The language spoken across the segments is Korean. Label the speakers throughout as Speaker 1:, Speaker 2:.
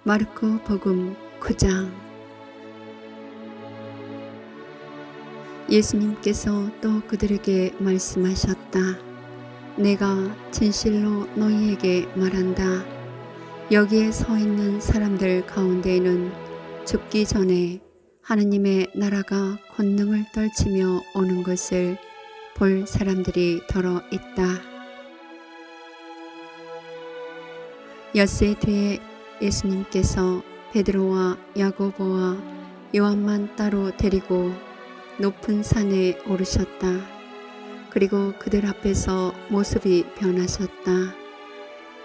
Speaker 1: 마르코 복음 9장. 예수님께서 또 그들에게 말씀하셨다. 내가 진실로 너희에게 말한다. 여기에 서 있는 사람들 가운데에는 죽기 전에 하느님의 나라가 권능을 떨치며 오는 것을 볼 사람들이 더러 있다. 엿새 뒤에 예수님께서 베드로와 야고보와 요한만 따로 데리고 높은 산에 오르셨다. 그리고 그들 앞에서 모습이 변하셨다.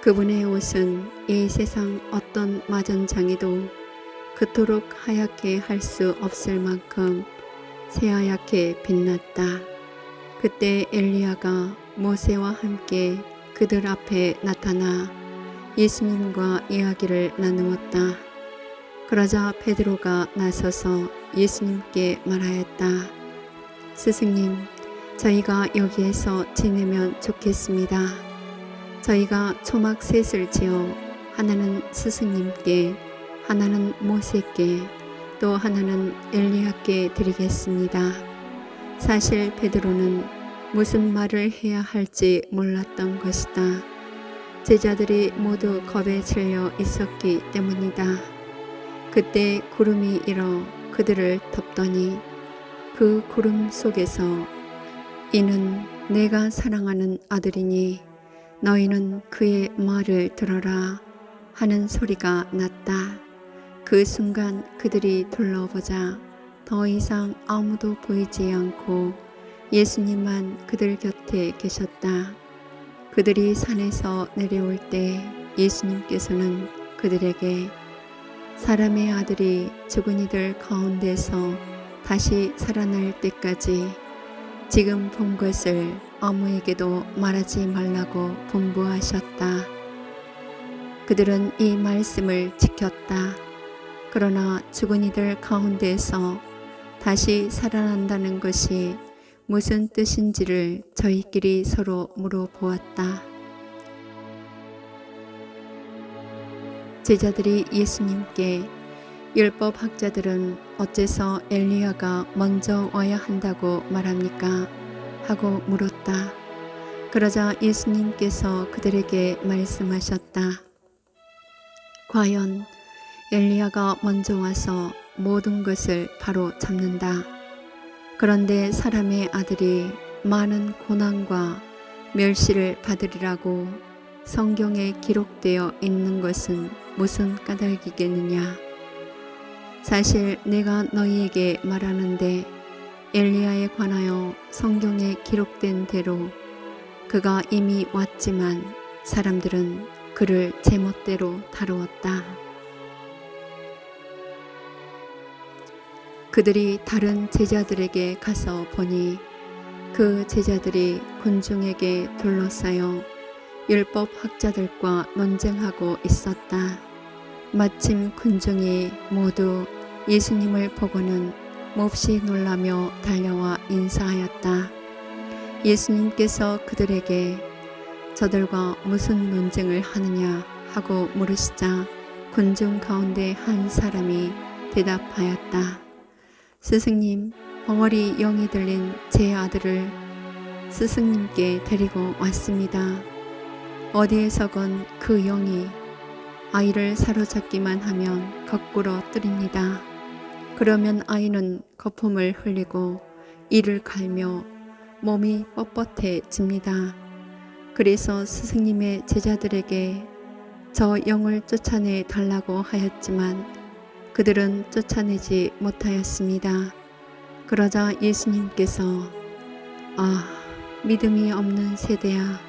Speaker 1: 그분의 옷은 이 세상 어떤 마전장이도 그토록 하얗게 할 수 없을 만큼 새하얗게 빛났다. 그때 엘리야가 모세와 함께 그들 앞에 나타나 예수님과 이야기를 나누었다. 그러자 베드로가 나서서 예수님께 말하였다. 스승님, 저희가 여기에서 지내면 좋겠습니다. 저희가 초막 셋을 지어 하나는 스승님께, 하나는 모세께, 또 하나는 엘리야께 드리겠습니다. 사실 베드로는 무슨 말을 해야 할지 몰랐던 것이다. 제자들이 모두 겁에 질려 있었기 때문이다. 그때 구름이 일어 그들을 덮더니 그 구름 속에서 이는 내가 사랑하는 아들이니 너희는 그의 말을 들어라 하는 소리가 났다. 그 순간 그들이 둘러보자 더 이상 아무도 보이지 않고 예수님만 그들 곁에 계셨다. 그들이 산에서 내려올 때 예수님께서는 그들에게 사람의 아들이 죽은 이들 가운데서 다시 살아날 때까지 지금 본 것을 아무에게도 말하지 말라고 분부하셨다. 그들은 이 말씀을 지켰다. 그러나 죽은 이들 가운데서 다시 살아난다는 것이 무슨 뜻인지를 저희끼리 서로 물어보았다. 제자들이 예수님께 율법학자들은 어째서 엘리야가 먼저 와야 한다고 말합니까? 하고 물었다. 그러자 예수님께서 그들에게 말씀하셨다. 과연 엘리야가 먼저 와서 모든 것을 바로 잡는다. 그런데 사람의 아들이 많은 고난과 멸시를 받으리라고 성경에 기록되어 있는 것은 무슨 까닭이겠느냐. 사실 내가 너희에게 말하는데 엘리야에 관하여 성경에 기록된 대로 그가 이미 왔지만 사람들은 그를 제멋대로 다루었다. 그들이 다른 제자들에게 가서 보니 그 제자들이 군중에게 둘러싸여 율법학자들과 논쟁하고 있었다. 마침 군중이 모두 예수님을 보고는 몹시 놀라며 달려와 인사하였다. 예수님께서 그들에게 저들과 무슨 논쟁을 하느냐 하고 물으시자 군중 가운데 한 사람이 대답하였다. 스승님, 벙어리 영이 들린 제 아들을 스승님께 데리고 왔습니다. 어디에서건 그 영이 아이를 사로잡기만 하면 거꾸로 뜨립니다. 그러면 아이는 거품을 흘리고 이를 갈며 몸이 뻣뻣해집니다. 그래서 스승님의 제자들에게 저 영을 쫓아내 달라고 하였지만 그들은 쫓아내지 못하였습니다. 그러자 예수님께서 믿음이 없는 세대야,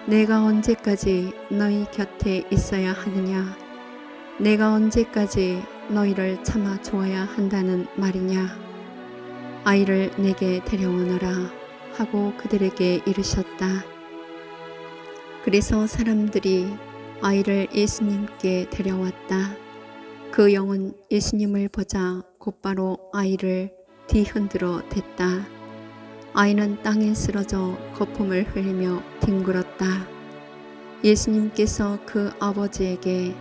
Speaker 1: 내가 언제까지 너희 곁에 있어야 하느냐? 내가 언제까지 너희를 참아 주어야 한다는 말이냐? 아이를 내게 데려오너라 하고 그들에게 이르셨다. 그래서 사람들이 아이를 예수님께 데려왔다. 그 영은 예수님을 보자 곧바로 아이를 뒤흔들어 댔다. 아이는 땅에 쓰러져 거품을 흘리며 뒹굴었다. 예수님께서 그 아버지에게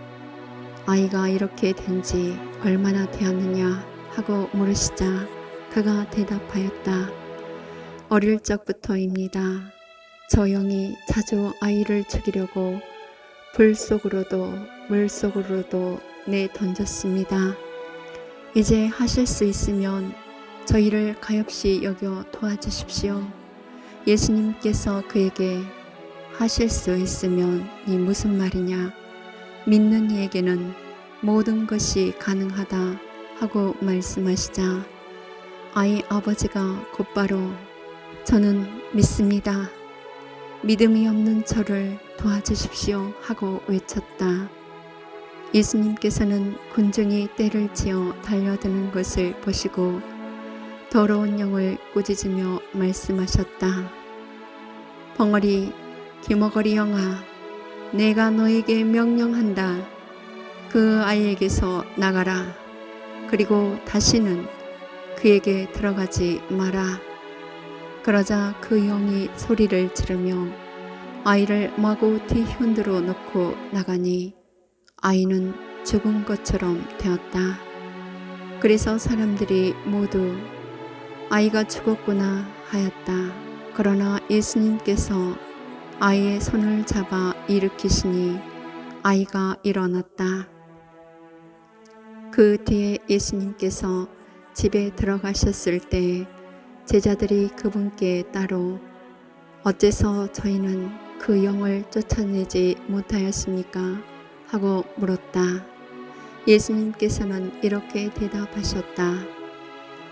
Speaker 1: 아이가 이렇게 된 지 얼마나 되었느냐 하고 물으시자 그가 대답하였다. 어릴 적부터입니다. 저 영이 자주 아이를 죽이려고 불 속으로도 물 속으로도 내던졌습니다. 이제 하실 수 있으면 저희를 가엾이 여겨 도와주십시오. 예수님께서 그에게 하실 수 있으면 이 무슨 말이냐? 믿는 이에게는 모든 것이 가능하다 하고 말씀하시자 아이 아버지가 곧바로 저는 믿습니다. 믿음이 없는 저를 도와주십시오 하고 외쳤다. 예수님께서는 군중이 떼를 지어 달려드는 것을 보시고 더러운 영을 꾸짖으며 말씀하셨다. 벙어리 기머거리 영아, 내가 너에게 명령한다. 그 아이에게서 나가라. 그리고 다시는 그에게 들어가지 마라. 그러자 그 영이 소리를 지르며 아이를 마구 뒤흔들어 놓고 나가니 아이는 죽은 것처럼 되었다. 그래서 사람들이 모두 아이가 죽었구나 하였다. 그러나 예수님께서 아이의 손을 잡아 일으키시니 아이가 일어났다. 그 뒤에 예수님께서 집에 들어가셨을 때 제자들이 그분께 따로 어째서 저희는 그 영을 쫓아내지 못하였습니까? 하고 물었다. 예수님께서는 이렇게 대답하셨다.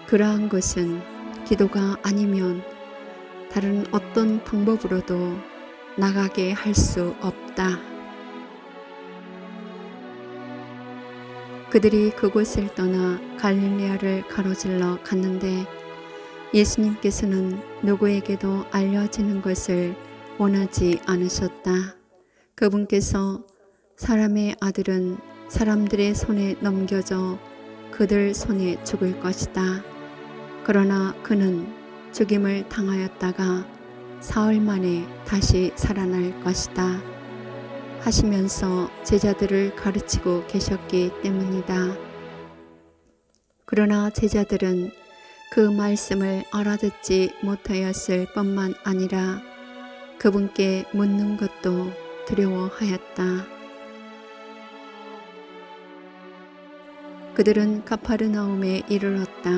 Speaker 1: 그러한 것은 기도가 아니면 다른 어떤 방법으로도 나가게 할 수 없다. 그들이 그곳을 떠나 갈릴레아를 가로질러 갔는데 예수님께서는 누구에게도 알려지는 것을 원하지 않으셨다. 그분께서 사람의 아들은 사람들의 손에 넘겨져 그들 손에 죽을 것이다. 그러나 그는 죽임을 당하였다가 사흘 만에 다시 살아날 것이다. 하시면서 제자들을 가르치고 계셨기 때문이다. 그러나 제자들은 그 말씀을 알아듣지 못하였을 뿐만 아니라 그분께 묻는 것도 두려워하였다. 그들은 가파르나움에 이르렀다.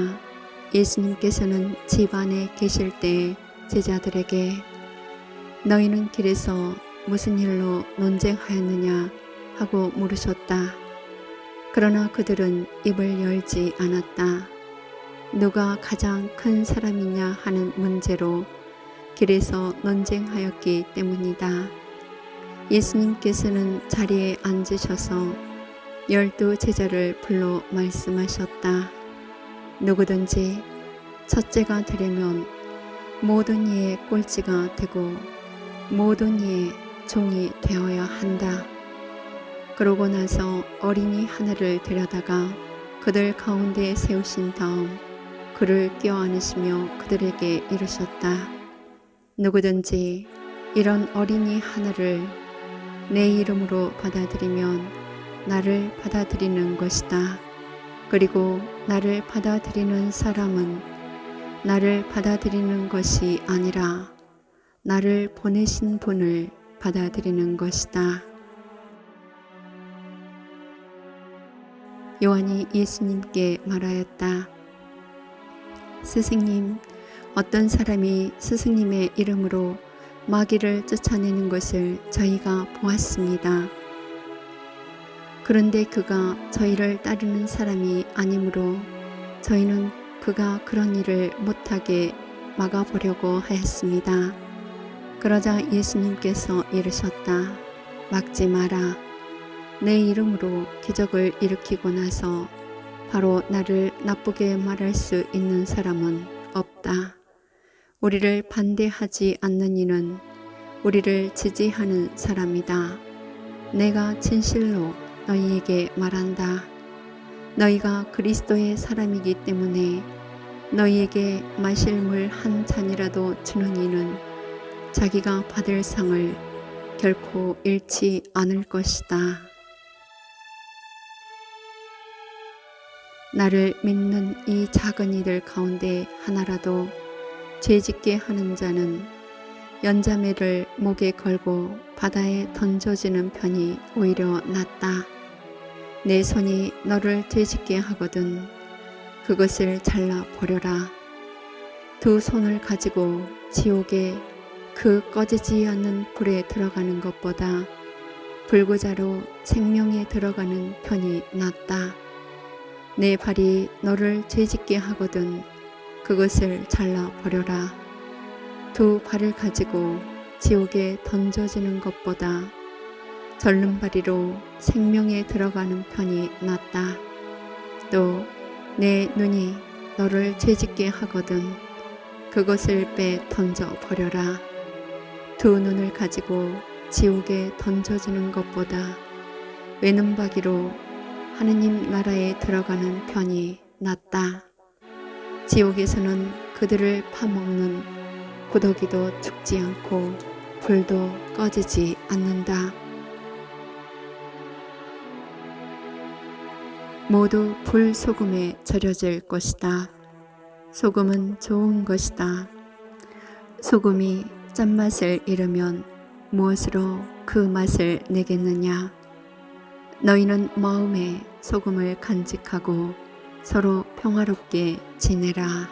Speaker 1: 예수님께서는 집 안에 계실 때 제자들에게 너희는 길에서 무슨 일로 논쟁하였느냐 하고 물으셨다. 그러나 그들은 입을 열지 않았다. 누가 가장 큰 사람이냐 하는 문제로 길에서 논쟁하였기 때문이다. 예수님께서는 자리에 앉으셔서 12 제자를 불러 말씀하셨다. 누구든지 첫째가 되려면 모든 이의 꼴찌가 되고 모든 이의 종이 되어야 한다. 그러고 나서 어린이 하나를 데려다가 그들 가운데 세우신 다음 그를 껴안으시며 그들에게 이르셨다. 누구든지 이런 어린이 하나를 내 이름으로 받아들이면 나를 받아들이는 것이다. 그리고 나를 받아들이는 사람은 나를 받아들이는 것이 아니라 나를 보내신 분을 받아들이는 것이다. 요한이 예수님께 말하였다. 스승님, 어떤 사람이 스승님의 이름으로 마귀를 쫓아내는 것을 저희가 보았습니다. 그런데 그가 저희를 따르는 사람이 아니므로 저희는 그가 그런 일을 못하게 막아보려고 하였습니다. 그러자 예수님께서 이르셨다. 막지 마라. 내 이름으로 기적을 일으키고 나서 바로 나를 나쁘게 말할 수 있는 사람은 없다. 우리를 반대하지 않는 이는 우리를 지지하는 사람이다. 내가 진실로 너희에게 말한다. 너희가 그리스도의 사람이기 때문에 너희에게 마실 물 한 잔이라도 주는 이는 자기가 받을 상을 결코 잃지 않을 것이다. 나를 믿는 이 작은 이들 가운데 하나라도 죄짓게 하는 자는 연자매를 목에 걸고 바다에 던져지는 편이 오히려 낫다. 내 손이 너를 죄짓게 하거든 그것을 잘라 버려라. 두 손을 가지고 지옥에 그 꺼지지 않는 불에 들어가는 것보다 불구자로 생명에 들어가는 편이 낫다. 내 발이 너를 죄짓게 하거든 그것을 잘라 버려라. 두 발을 가지고 지옥에 던져지는 것보다 절름발이로 생명에 들어가는 편이 낫다. 또 내 눈이 너를 죄짓게 하거든 그것을 빼 던져 버려라. 두 눈을 가지고 지옥에 던져지는 것보다 외눈박이로 하느님 나라에 들어가는 편이 낫다. 지옥에서는 그들을 파먹는 구더기도 죽지 않고 불도 꺼지지 않는다. 모두 불소금에 절여질 것이다. 소금은 좋은 것이다. 소금이 짠맛을 잃으면 무엇으로 그 맛을 내겠느냐. 너희는 마음에 소금을 간직하고 서로 평화롭게 지내라.